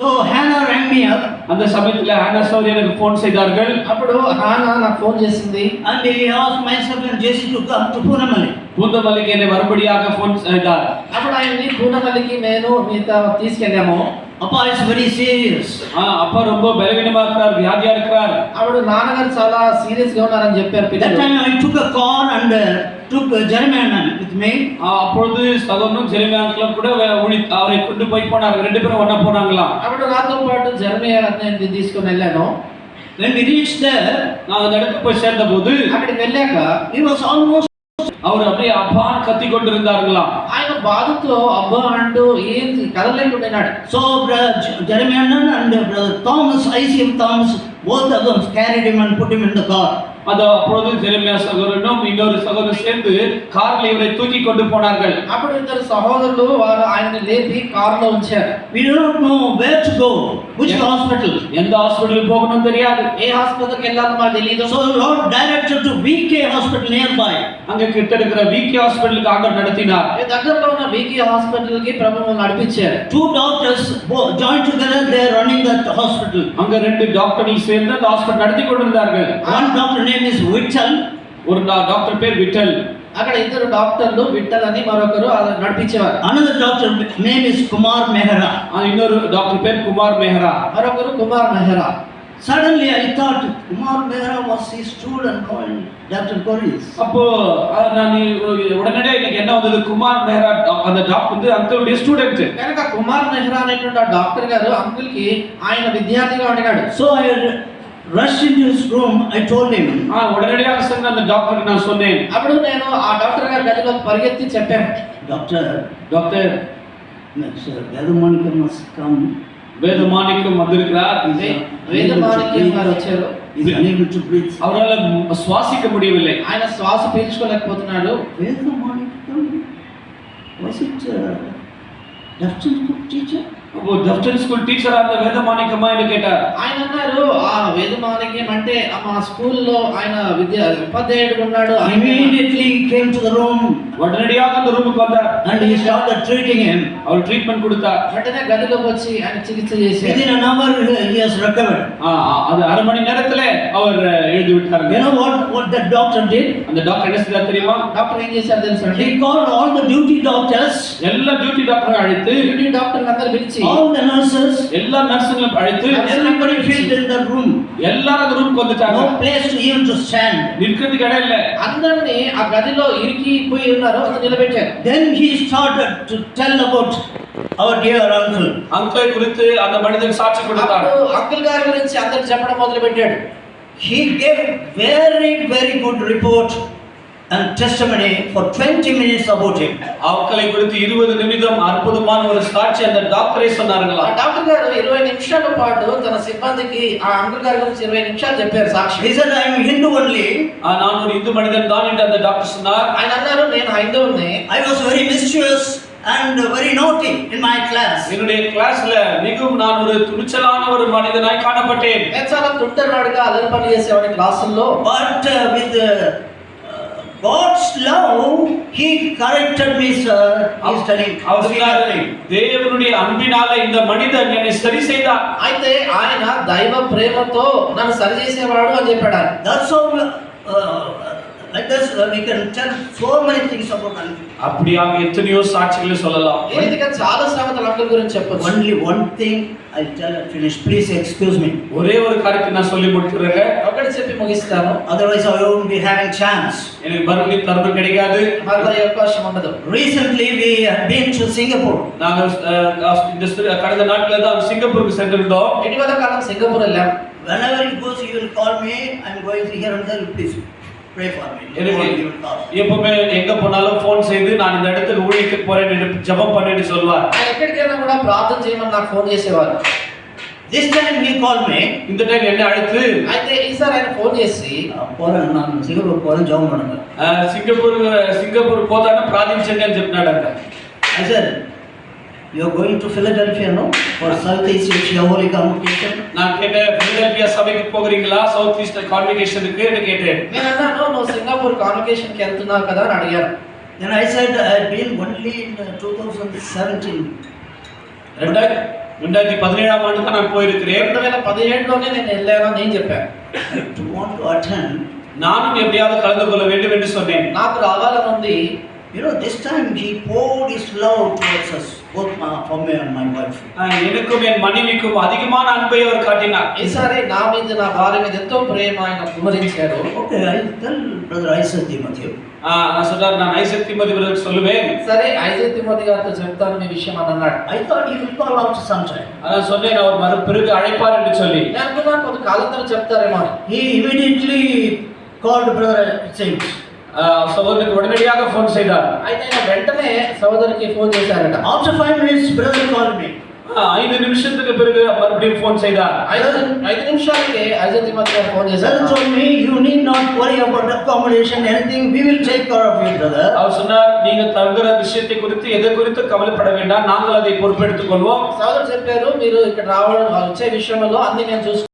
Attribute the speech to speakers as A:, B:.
A: So Hannah rang me up.
B: அந்த சமயத்துல Hannah சௌரி எனக்கு ஃபோன் செய்தார்கள்.
C: అప్పుడు హానా నాకు ఫోన్ చేసింది.
A: And he asked myself and Jesse to come to Punamalli.
B: பூந்தமல்லிக்கு என்னை வரும்படியாக ஃபோன் செய்தார்.
C: అప్పుడు ఆయన్ని పూనమల్లికి నేను మీతో తీసుకెళ్ళాము.
A: Appa is very serious.
B: அப்பா ரொம்ப பலவீனமா இருக்கிறார், வியாதியா இருக்கிறார்.
C: అప్పుడు నాన్నగారు చాలా సీరియస్ గా ఉన్నారని చెప్పారు
A: That
C: పిల్లలు.
A: time I took a car and took Jeremiah with me.
B: அப்பொழுது சகோதரனும் ஜெரமியாவும் கூட அவரை கொண்டு போய் போனாங்க. ரெண்டு பேரும் ஒண்ணா போனாங்களாம்.
C: అప్పుడు నాతో పాటు జెరమియా అతన్ని తీసుకొని వెళ్ళాను.
A: When we reached there,
B: நான் அந்த இடத்துக்கு போய் சேர்ந்தபோது
C: అక్కడికి వెళ్ళాక
A: he was almost.
B: அவர் அப்படியே அப்பான்னு கத்தி கொண்டிருந்தார்களாம்.
C: ఆయన బాధతో అబ్బా అంటూ ఏం కదలలేకుంటున్నాడు.
A: So Jeremiah and brother Thomas, ICM Thomas, both of them carried him and put him in the car.
B: அப்பொழுது ஜெரமியா சகோதரனும் இன்னொரு சகோதரன் சேர்ந்து கார்ல இவரை தூக்கி கொண்டு போனார்கள்.
C: అప్పుడు ఇద్దరు సహోదరులు వారు ఆయన్ని లేపి కారులో ఉంచారు.
A: We do not know where to go, which hospital.
B: எந்த ஹாஸ்பிடலுக்கு போகணும் தெரியாது.
C: ఏ హాస్పిటల్కి వెళ్ళాలో మాకు తెలియదు.
A: So Lord directed to VK hospital nearby.
B: அங்க கிட்ட இருக்கிற விகே ஹாஸ்பிடலுக்கு ஆண்டவர் நடத்தினார்.
C: ఈ దగ్గరలో ఉన్న వికే హాస్పిటల్కి ప్రభువు నడిపించారు.
A: Two doctors joined together, they are running that hospital.
B: அங்க ரெண்டு டாக்டர்கள் சேர்ந்து அந்த ஹாஸ்பிடல் நடத்தி கொண்டிருந்தார்கள்.
A: One doctor name is Vittal.
B: ஒரு டாக்டர் பேர் விட்டல்.
C: అక్కడ ఇద్దరు డాక్టర్లు విఠల్ అని మరొకరు నడిపించేవారు.
A: Another doctor name is Kumar Mehra.
B: இன்னொரு டாக்டர் பேர் குமார் மெஹ்ரா.
C: మరొకరు Kumar Mehra.
A: Suddenly I thought Kumar Mehra was his student called Dr. Corris.
B: அப்போ நான் உடனடியாக எனக்கு என்ன வந்தது, குமார் மெஹ்ரா அந்த டாக்டர் வந்து அங்கிளுடைய ஸ்டூடெண்ட்.
C: కనుక కుమార్ మెహ్రా అనేటువంటి ఆ డాక్టర్ గారు అంకుల్ కి ఆయన విద్యార్థిగా ఉన్నాడు.
A: So I rushed into his room. I told him.
B: உடனடியாக சென்று அந்த டாக்டருக்கு நான் சொன்னேன்.
C: అప్పుడు నేను ఆ డాక్టర్ గారి గదిలో పరిగెత్తి చెప్పాను,
A: Doctor, Sir, Vedamonika must come.
B: Vedamanickam வந்திருக்கிறார்.
C: వేదమాణిక్యం గారు వచ్చారు.
A: He is unable to breathe.
B: அவரால் சுவாசிக்க முடியவில்லை.
C: ఆయన శ్వాస పీల్చుకోలేకపోతున్నాడు.
A: Vedamonika, was it Dafton Cook teacher?
B: அப்போ டஃப்டன் ஸ்கூல் டீச்சரா அந்த வேதமாணிக்கமா என்று கேட்டார்.
C: ఆయన అన్నారు ఆ వేదమాణిక్యం అంటే మా స్కూల్లో ఆయన ఉపాధ్యాయుడు ఉన్నాడు.
A: Immediately he came to the room
B: உடனடியாக அந்த ரூமுக்கு வந்தார்.
A: and he started treating him.
B: அவர் ட்ரீட்மெண்ட் கொடுத்தார்.
C: వెంటనే గదిలోకి వచ్చి ఆయన చికిత్స చేశారు.
A: Within an hour he has recovered.
B: அது அரை மணி நேரத்துல அவர் எழுதி விட்டார்.
A: You know what that doctor did?
B: அந்த டாக்டர் என்ன செய்தார் தெரியுமா?
C: డాక్టర్ ఏం చేశారు తెలుసా?
A: He called all the duty doctors,
B: எல்லா டியூட்டி டாக்டரை அழைத்து,
C: డ్యూటీ డాక్టర్లు అందరూ పిలిచి,
A: all the nurses,
B: எல்லா நர்சுங்களும் அழைத்து,
A: everybody filled in the room.
B: எல்லாரும் அந்த ரூமுக்கு வந்துட்டாங்க.
A: No place to even to stand.
B: நிற்கிறதுக்கு இடம் இல்ல.
C: అందరినీ ఆ గదిలో ఇరికిపోయి ఉన్నారు, అక్కడ నిలబెట్టారు.
A: Then he started to tell about our dear uncle.
B: Uncle குறித்து அந்த மனிதன் சாட்சி கொடுத்தார்.
C: అప్పుడు అంకుల్ గారి గురించి అందరికి చెప్పడం మొదలు పెట్టాడు.
A: He gave very good report and testimony for 20 minutes about him.
B: அவங்களை குறித்து 20 நிமிடம் அற்புதமான ஒரு சாட்சி அந்த டாக்டரே சொன்னார்களா.
C: ఆ డాక్టర్ గారు 20 నిమిషాల పాటు తన సిబ్బందికి ఆ అంకుల్ గారి గురించి 20 నిమిషాలు చెప్పారు సాక్షి.
A: He said, I am Hindu only.
B: நான் ஒரு இந்து மனிதன் தான் என்று அந்த டாக்டர் சொன்னார்.
C: ఆయన అన్నారు, నేను హైందవుని.
A: I was very mischievous and very naughty in my class.
B: என்னுடைய கிளாஸ்ல மிகவும் நான் ஒரு துணிச்சலான ஒரு மனிதனாய் காணப்பட்டேன்.
C: నేను చాలా తుంటరివాడిగా అల్లరి పని చేసేవాడిని క్లాసుల్లో.
A: But with God's love, he corrected me, sir. He is telling.
B: அவர் சொன்னார், தேவனுடைய அன்பினால இந்த மனிதன் என்னை சரி செய்தார்.
C: అయితే ఆయన దైవ ప్రేమతో నన్ను సరి చేసేవాడు అని చెప్పాడు.
A: That's how like this we can tell so many things about uncle.
B: அப்படியாக எத்தனையோ சாட்சிகளை சொல்லலாம்.
C: ఈ రీతిగా చాలా సంగతులు అంకుల్ గురించి చెప్పొచ్చు.
A: Only one thing I tell and finish. Please excuse me.
B: ஒரே ஒரு காரியத்தை நான் சொல்லி முடிக்கிறேன்.
C: ఒకటి చెప్పి ముగిస్తాను.
A: Otherwise I won't be having chance.
B: எனக்கு மறுபடியும் தருணம் கிடைக்காது.
C: మరలా ఈ అవకాశం ఉండదు.
A: Recently we have been to Singapore.
B: நாங்கள் இந்த கடந்த நாட்கள தான் சிங்கப்பூருக்கு சென்றிருந்தோம்.
C: ఇటీవల కాలం సింగపూర్ వెళ్ళాం.
A: Whenever he goes, he will call me. I'm going to here and there. Please pray for me.
B: எப்பவுமே எங்க போனாலும் ஃபோன் செய்து நான் இந்த இடத்துக்கு ஊழியத்துக்கு போறேன்னு ஜெபம் பண்ணிட்டு சொல்வார்.
C: ఆయన ఎక్కడికైనా కూడా ప్రార్థన చేయమని నాకు ఫోన్ చేసేవారు.
A: This time he called me.
B: இந்த டைம் என்ன அழைத்து,
C: అయితే ఈసారి ఆయన ఫోన్ చేసి,
A: పోరాను ನಾನು సింగపూర్ పోరాను జాబ్ ಮಾಡಂಗ.
B: సింగపూర్ పోతాను ప్రార్థించండి అని చెప్పినాడంట.
A: I said, you are going to Philadelphia, no? For South East Asia Holy Convocation.
B: நான் கேட்டேன், philadelphia சபைக்கு போகிறீங்களா சவுத் ஈஸ்ட் கான்வகேஷனுக்கு என்று கேட்டேன்.
C: నేను అన్నాను, నువ్వు సింగపూర్ కాన్వకేషన్ కి వెళ్తున్నావు కదా అని అడిగాను.
A: Then I said I had been only in 2017.
B: 2017 ஆண்டு தான் நான் போயிருக்கிறேன்.
C: 2017లోనే నేను వెళ్ళానని నేను చెప్పాను.
A: To want to attend.
B: நானும் எப்படியாவது கலந்து கொள்ள வேண்டும் என்று சொன்னேன்.
C: నాకు రావాలని ఉంది.
A: You know, this time he poured his love towards us, both for me and my wife.
B: எனக்கும் என் மனைவிக்கும் அதிகமான அன்பை அவர் காட்டினார்.
C: ఈసారి నా మీద నా భార్య మీద ఎంతో ప్రేమ ఆయన కుమరించారు.
A: Okay, I'll tell Brother Isaac Timothy.
B: நான் சொன்னார், நான் ஐசக் திமோதி பிரதருக்கு சொல்லுவேன்.
C: సరే ఐజాక్ తిమోతి గారితో చెప్తాను మీ విషయం అని అన్నాడు.
A: I thought he will call after some time.
B: அதான் சொன்னேன், அவர் மறு பிறகு அழைப்பார் என்று சொல்லி.
C: నేను అనుకున్నాను కొంత కాలం తర్వాత చెప్తారేమో అని.
A: He immediately called Brother James.
B: சகோதரனுக்கு உடனடியாக ஃபோன் செய்தார்.
C: అయితే ఆయన వెంటనే సోదరికి ఫోన్ చేశారట.
A: After 5 minutes, brother called me.
B: 5 நிமிஷத்துக்கு பிறகு மறுபடியும் ஃபோன் செய்தார்.
C: 5 నిమిషాలకే ఐజాక్ తిమోతి గారు ఫోన్ చేశారు.
A: Brother told me, you need not worry about accommodation, anything, we will take care of you, brother.
B: அவர் சொன்னார், நீங்க தங்குற விஷயத்தை குறித்து எதை குறித்து கவலைப்பட வேண்டாம், நாங்கள் அதை பொறுப்பெடுத்துக் கொள்வோம்.
C: సోదరు చెప్పారు, మీరు ఇక్కడ రావడం వచ్చే విషయంలో అన్ని నేను చూసుకుంటాను.